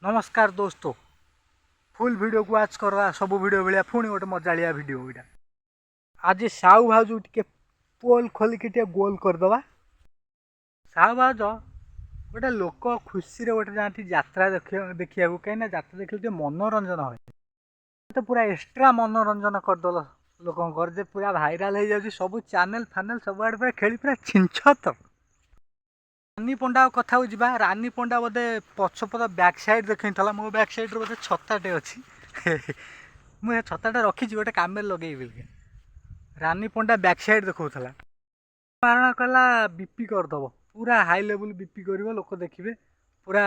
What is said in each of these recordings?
नमस्कार दोस्तों, full video को वाच करवा सब वीडियो भाया पुणी गोटे मजालिया वीडियो यहाँ आज साहू भाज टे पोल खोलिकी टे गोल करदे। साहू भाज गोटे लोक खुशी गोटे जाती यात्रा देखा कहीं यात्रा देखिए मनोरंजन हुए तो पूरा एक्सट्रा मनोरंजन करदेल लोक जे पूरा भाइराल हो जाए सब चैनल फानेल सब आड़े पूरा खेली पूरा छिंछ। रानी पंडा कथा जा रानी पंडा बोधे पछपद बैक साइड देखा मो बैक साइड बोधे छताटे अच्छी मुझे छताटा रखी गोटे कम लगे बोल रानी पंडा बैक साइड देखा मारण कला बीपी करदब पूरा हाई लेवल बीपी कर लोक देखिए पूरा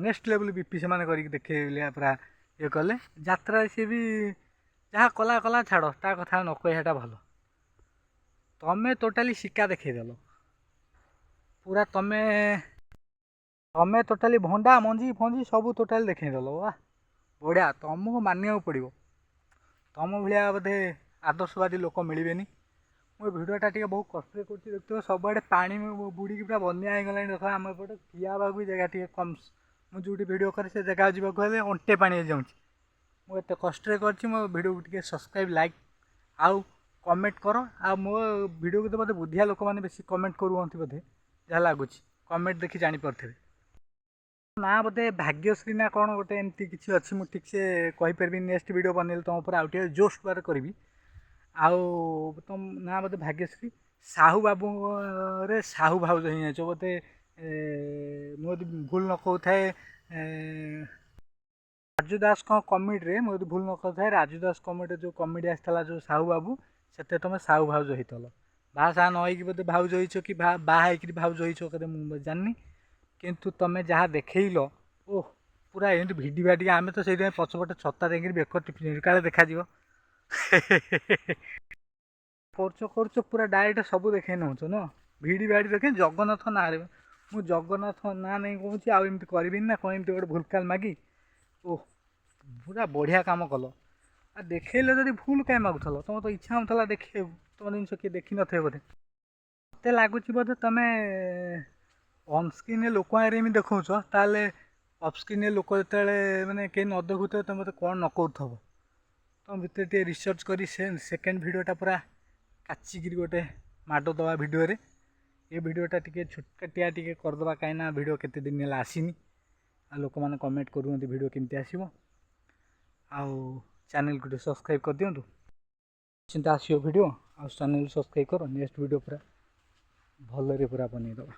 नेक्स्ट लेवल बीपी से देखे पूरा ये कले यात्रा सी भी जहाँ कला कला छाड़ ता कथा न कहटा भल तमें टोटाली शिका देखल पूरा तमें टोटाली भंडा मंजी फंजी सब टोटाली देखल वाह बढ़िया तुमको मानिया पड़ो तुम भाया बोधे आदर्शवादी लोक मिलवे मो भिडटा टे बहुत कष्ट कर देखते सब आड़े पा बुड़ी पूरा बनिया हो गला देख आम एपटे ठिया भी जगह टे कम मुझे भिड करे से जगह जावाक अंटे पा मुझे कष्ट कर मो भिड को सब्सक्राइब लाइक आउ कमेंट कर आ मो भिड को तो बोधे बुद्धिया लोक मैंने बेसी कमेंट करुँच बोधे जहाँ लगुच कमेंट देखी जापे ना बोधे भाग्यश्री ना कौन गोटे एमती किसी अच्छी मुझे ठीक से कहीपरि नेक्स्ट वीडियो बनइले तुम पर आउ टे जोश बार करी आउ तुम ना बोधे भाग्यश्री साहू बाबू रे साहू भाउज ही जाच बोधे मुझे भूल न कहे राजू दास कमेडी मुझे भूल न कहे राजू दास कमेडी जो कमेडी आसाला जो साहू बाबू से तुम साहू भाउज होतल बाहा साहा न बोधे भाउज हो कि बाहर भाउज हो कदे मुझे जानी किंतु तुम जहाँ देखल ओह पूरा एमती भिडी भाटी आम तो से पछपटे छता देख बेक टिफिन काले देखा कर पूरा डायरेक्ट सब देखे नौ न भिडी भाटी देखे जगन्नाथ ना मु जगन्नाथ ना नहीं कहूँ आमती करी ना कौन एमती गोटे भूलकाल मागी ओह पूरा बढ़िया कम कल आ देखल जब भूल कहीं मागुल तुम तो इच्छा होता देखे तुम जिन किए देखी न थे बोधे मत लगुच बोधे तुम्हें अनस्क्रीन लोक आगे देखौच ताले अफस्क्रीन लोक जो मैंने कहीं न देखु तुम मत कौन न कर तुम भितर टे रिसर्च कर सेकेंड भिडटा पूरा काचिकी गोटे माड दवा भिडियो ये भिडटा टे छोटकाटिया टे करदे कहीं भिड केते दिन है आसीनी आ लोक मैंने कमेंट करूँ भिड केमती आसो आउ चैनल को सब्सक्राइब कर दिंतु चिंता आसो भिड आ चैनल सब्सक्राइब कर नेक्स्ट वीडियो पूरा भल पूरा बनईदबा।